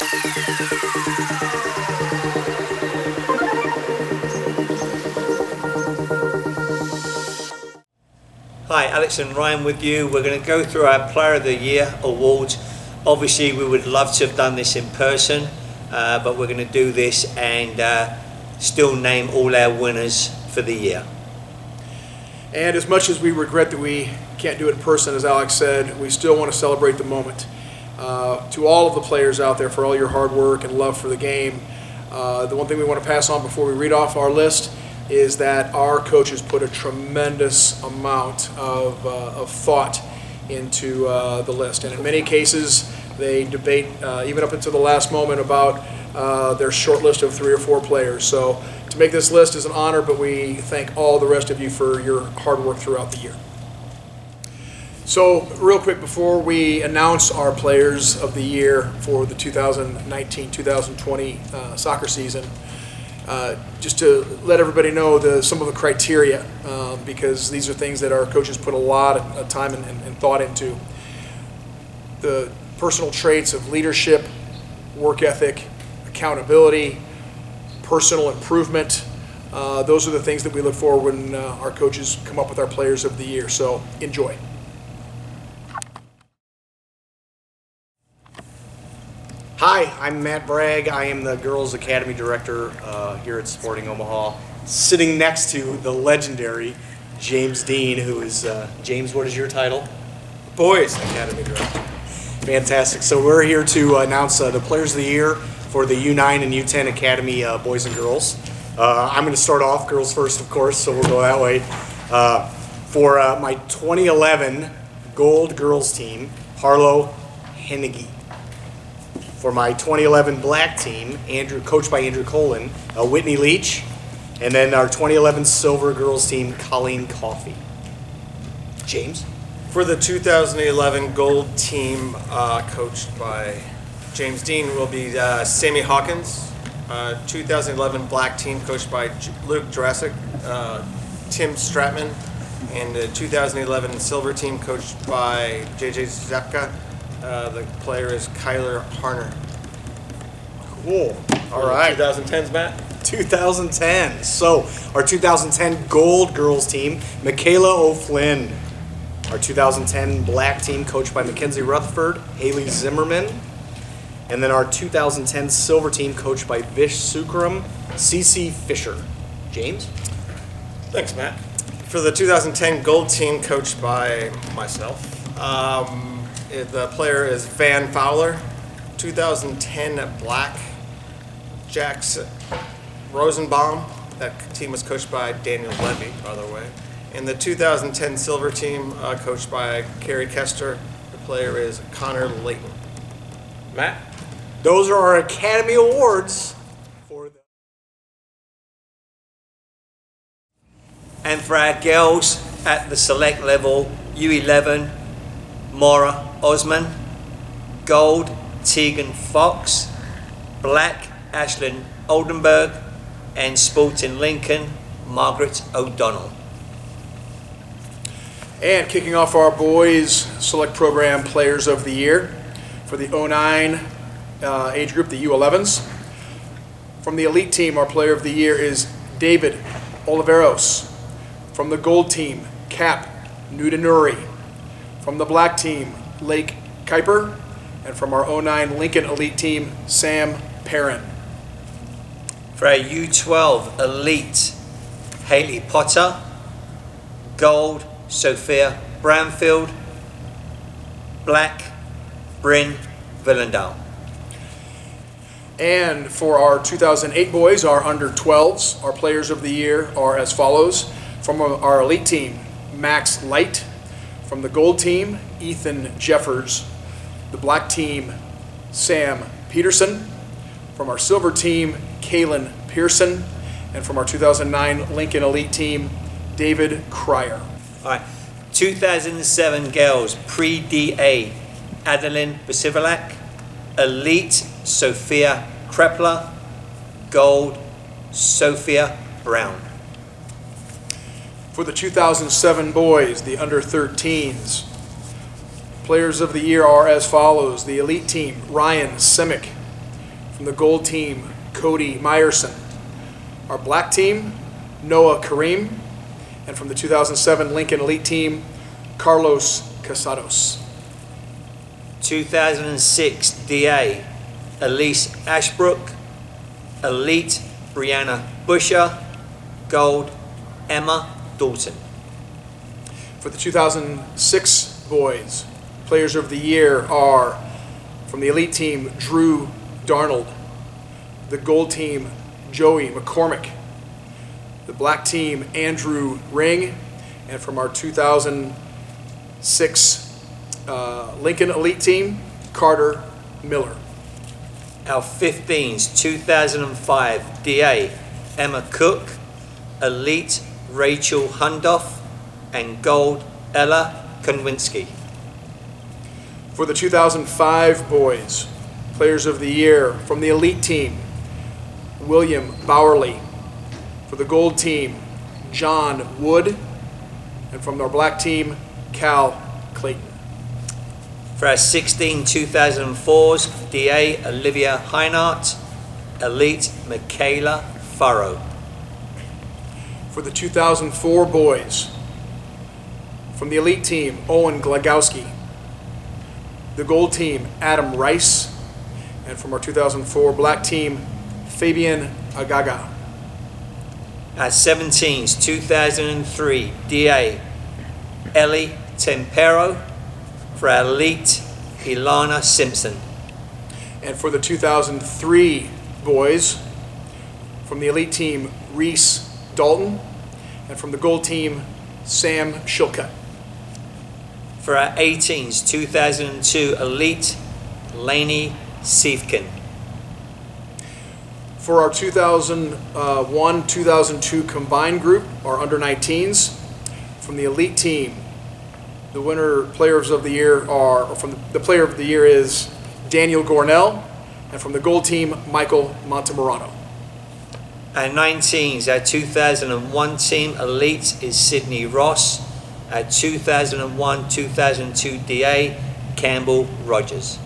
Hi, Alex and Ryan with you. We're going to go through our Player of the Year awards. Obviously, we would love to have done this in person, but we're going to do this and still name all our winners for the year. And as much as we regret that we can't do it in person, as Alex said, we still want to celebrate the moment. To all of the players out there, for all your hard work and love for the game, the one thing we want to pass on before we read off our list is that our coaches put a tremendous amount of thought into the list. And in many cases, they debate even up until the last moment about their short list of 3 or 4 players. So to make this list is an honor, but we thank all the rest of you for your hard work throughout the year. So real quick, before we announce our Players of the Year for the 2019-2020 soccer season, just to let everybody know some of the criteria, because these are things that our coaches put a lot of time and thought into. The personal traits of leadership, work ethic, accountability, personal improvement. Those are the things that we look for when our coaches come up with our Players of the Year. So enjoy. Hi, I'm Matt Bragg. I am the Girls Academy Director here at Sporting Omaha. Sitting next to the legendary James Dean, who is, James, what is your title? Boys Academy Director. Fantastic. So we're here to announce the Players of the Year for the U9 and U10 Academy boys and girls. I'm going to start off, girls first, of course, so we'll go that way. For my 2011 Gold Girls team, Harlow Hennege. For my 2011 Black team, coached by Andrew Colin, Whitney Leach. And then our 2011 Silver Girls team, Colleen Coffey. James? For the 2011 Gold team, coached by James Dean, will be Sammy Hawkins. 2011 Black team, coached by Luke Jurassic, Tim Stratman. And the 2011 Silver team, coached by JJ Zepka. The player is Kyler Harner. Cool. All right. 2010s, Matt? 2010. So, our 2010 Gold Girls team, Michaela O'Flynn. Our 2010 Black team, coached by Mackenzie Rutherford, Haley Zimmerman. And then our 2010 Silver team, coached by Vish Sukram, CC Fisher. James? Thanks, Matt. For the 2010 Gold team, coached by myself, the player is Van Fowler. 2010 Black, Jackson Rosenbaum. That team was coached by Daniel Levy, by the way. And the 2010 Silver team, coached by Carrie Kester. The player is Connor Layton. Matt? Those are our Academy Awards. And for our girls at the select level, U11, Maura Osman, Gold, Tegan Fox, Black, Ashlyn Oldenburg, and Sporting Lincoln, Margaret O'Donnell. And kicking off our boys select program Players of the Year for the 09 age group, the U11s. From the elite team, our Player of the Year is David Oliveros. From the gold team, Cap Nudanuri. From the black team, Lake Kuiper. And from our 09 Lincoln elite team, Sam Perrin. For our U12 elite, Haley Potter. Gold, Sophia Bramfield. Black, Bryn Villendale. And for our 2008 boys, our under 12s, our Players of the Year are as follows. From our elite team, Max Light. From the gold team, Ethan Jeffers. The black team, Sam Peterson. From our silver team, Kaylin Pearson. And from our 2009 Lincoln elite team, David Cryer. All right, 2007 girls, pre-DA, Adeline Basivilak. Elite, Sophia Krepler. Gold, Sophia Brown. For the 2007 boys, the under 13s, Players of the Year are as follows. The elite team, Ryan Simic. From the gold team, Cody Meyerson. Our black team, Noah Kareem. And from the 2007 Lincoln Elite team, Carlos Casados. 2006 DA, Elise Ashbrook. Elite, Brianna Busher. Gold, Emma Dalton. For the 2006 boys, players of the year are from the elite team, Drew Darnold. The gold team, Joey McCormick. The black team, Andrew Ring. And from our 2006 Lincoln Elite team, Carter Miller. Our 15s, 2005 DA, Emma Cook. Elite, Rachel Hundoff. And gold, Ella Konwinski. For the 2005 boys, players of the year from the elite team, William Bowerly. For the gold team, John Wood. And from our black team, Cal Clayton. For our 16 2004s, DA, Olivia Heinart. Elite, Michaela Furrow. For the 2004 boys, from the elite team, Owen Glagowski. The gold team, Adam Rice. And from our 2004 black team, Fabian Agaga. Our 17s 2003 DA, Ellie Tempero. For our elite, Ilana Simpson. And for the 2003 boys, from the elite team, Reese Dalton. And from the gold team, Sam Shilcutt. For our 18s 2002 elite, Lainey Siefkin. For our 2001-2002 combined group, our under-19s, from the elite team, the winner players of the year are, or from the player of the year is Daniel Gornell, and from the gold team, Michael Montemurano. Our 19s, our 2001 team elite is Sydney Ross. Our 2001-2002 DA, Campbell Rogers.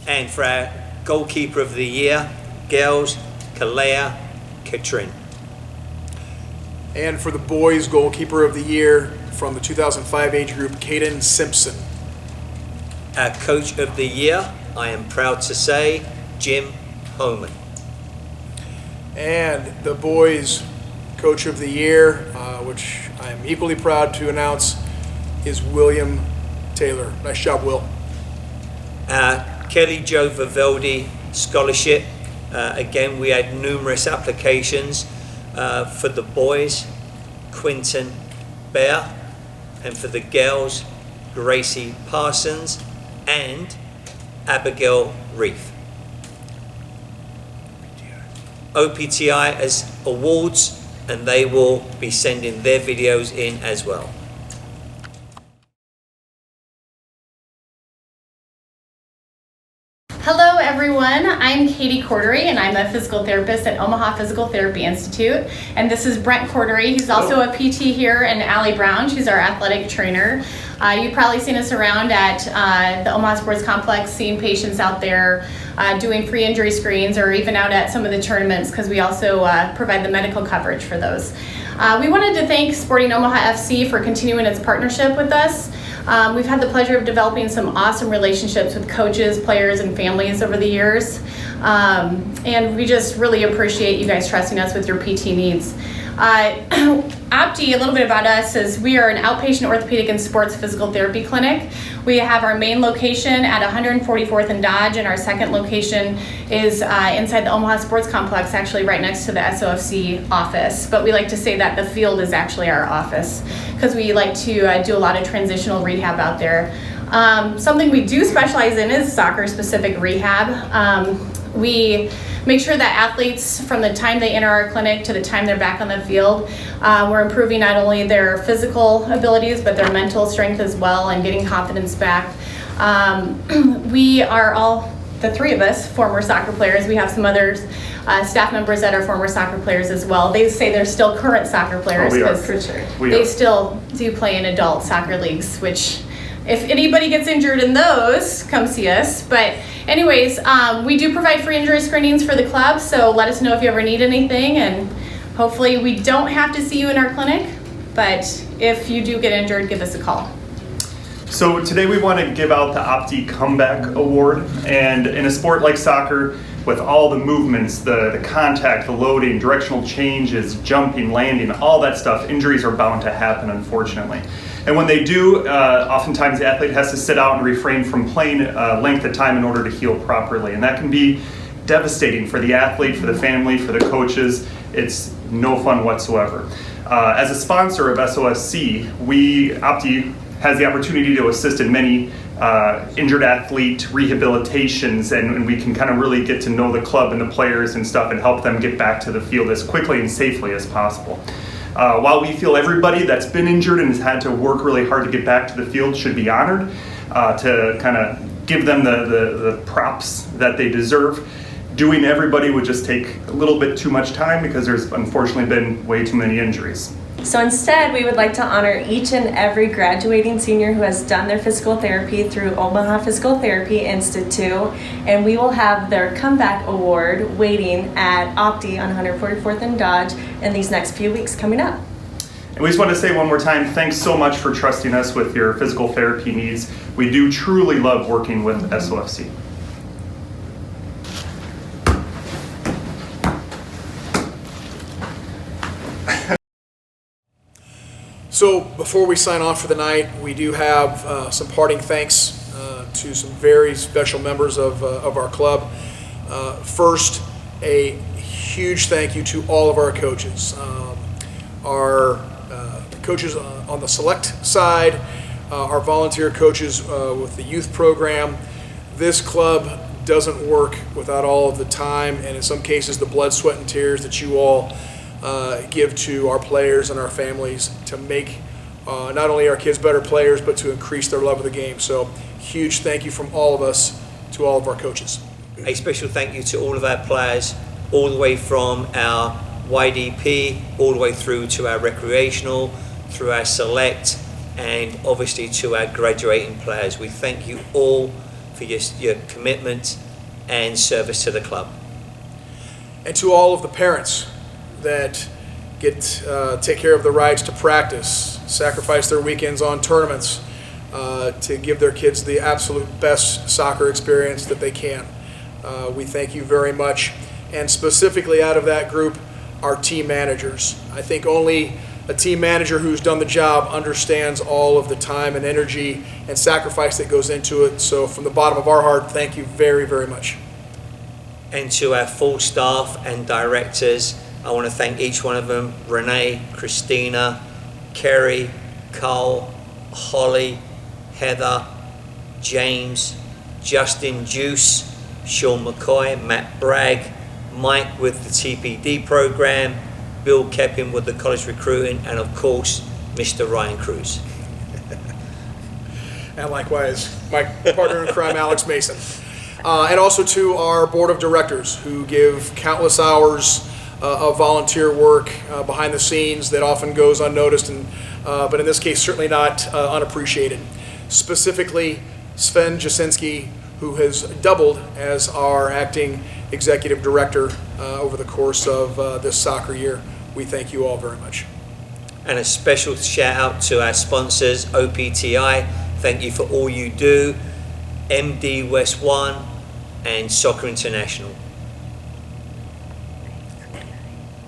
And for our goalkeeper of the year, girls, Kalea Katrin. And for the boys goalkeeper of the year, from the 2005 age group, Caden Simpson. Our coach of the year, I am proud to say, Jim Homan. And the boys coach of the year, which I am equally proud to announce, is William Taylor. Nice job, Will. Kelly Jo Vivaldi Scholarship. Again, we had numerous applications for the boys, Quinton Bear, and for the girls, Gracie Parsons and Abigail Reef. OPTI as awards, and they will be sending their videos in as well. Hello everyone, I'm Katie Cordery and I'm a physical therapist at Omaha Physical Therapy Institute. And this is Brent Cordery, he's also a PT here, and Allie Brown, she's our athletic trainer. You've probably seen us around at the Omaha Sports Complex, seeing patients out there doing free injury screens, or even out at some of the tournaments, because we also provide the medical coverage for those. We wanted to thank Sporting Omaha FC for continuing its partnership with us. We've had the pleasure of developing some awesome relationships with coaches, players, and families over the years. And we just really appreciate you guys trusting us with your PT needs. OPTI, a little bit about us, is we are an outpatient orthopedic and sports physical therapy clinic. We have our main location at 144th and Dodge, and our second location is inside the Omaha Sports Complex, actually right next to the SOFC office. But we like to say that the field is actually our office, because we like to do a lot of transitional rehab out there. Something we do specialize in is soccer-specific rehab. We make sure that athletes, from the time they enter our clinic to the time they're back on the field, we're improving not only their physical abilities, but their mental strength as well, and getting confidence back. We are all, the three of us, former soccer players. We have some others, staff members that are former soccer players as well. They say they're still current soccer players, because they still do play in adult soccer leagues, which if anybody gets injured in those, come see us. But anyways, we do provide free injury screenings for the club, so let us know if you ever need anything, and hopefully we don't have to see you in our clinic, but if you do get injured, give us a call. So today we want to give out the Opti Comeback Award, and in a sport like soccer, with all the movements, the contact, the loading, directional changes, jumping, landing, all that stuff, injuries are bound to happen, unfortunately. And when they do, oftentimes the athlete has to sit out and refrain from playing length of time in order to heal properly. And that can be devastating for the athlete, for the family, for the coaches. It's no fun whatsoever. As a sponsor of SOFC, Opti has the opportunity to assist in many injured athlete rehabilitations, and we can kind of really get to know the club and the players and stuff and help them get back to the field as quickly and safely as possible. While we feel everybody that's been injured and has had to work really hard to get back to the field should be honored, to kind of give them the props that they deserve, doing everybody would just take a little bit too much time because there's unfortunately been way too many injuries. So instead, we would like to honor each and every graduating senior who has done their physical therapy through Omaha Physical Therapy Institute, and we will have their comeback award waiting at Opti on 144th and Dodge in these next few weeks coming up. And we just want to say one more time, thanks so much for trusting us with your physical therapy needs. We do truly love working with SOFC. So before we sign off for the night, we do have some parting thanks to some very special members of our club. First, a huge thank you to all of our coaches. Our coaches on the select side, our volunteer coaches with the youth program. This club doesn't work without all of the time and in some cases the blood, sweat, and tears that you all give to our players and our families to make not only our kids better players, but to increase their love of the game. So huge thank you from all of us to all of our coaches. A special thank you to all of our players, all the way from our YDP, all the way through to our recreational, through our select, and obviously to our graduating players. We thank you all for your commitment and service to the club. And to all of the parents that take care of the rides to practice, sacrifice their weekends on tournaments to give their kids the absolute best soccer experience that they can. We thank you very much. And specifically out of that group, our team managers. I think only a team manager who's done the job understands all of the time and energy and sacrifice that goes into it. So from the bottom of our heart, thank you very, very much. And to our full staff and directors, I want to thank each one of them: Renee, Christina, Kerry, Carl, Holly, Heather, James, Justin Juice, Sean McCoy, Matt Bragg, Mike with the TPD program, Bill Keppin with the college recruiting, and of course, Mr. Ryan Cruz. And likewise, my partner in crime, Alex Mason. And also to our board of directors who give countless hours of volunteer work behind the scenes that often goes unnoticed, but in this case certainly not unappreciated. Specifically, Sven Jasinski, who has doubled as our acting executive director over the course of this soccer year. We thank you all very much. And a special shout out to our sponsors, OPTI. Thank you for all you do, MD West One, and Soccer International.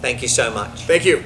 Thank you so much. Thank you.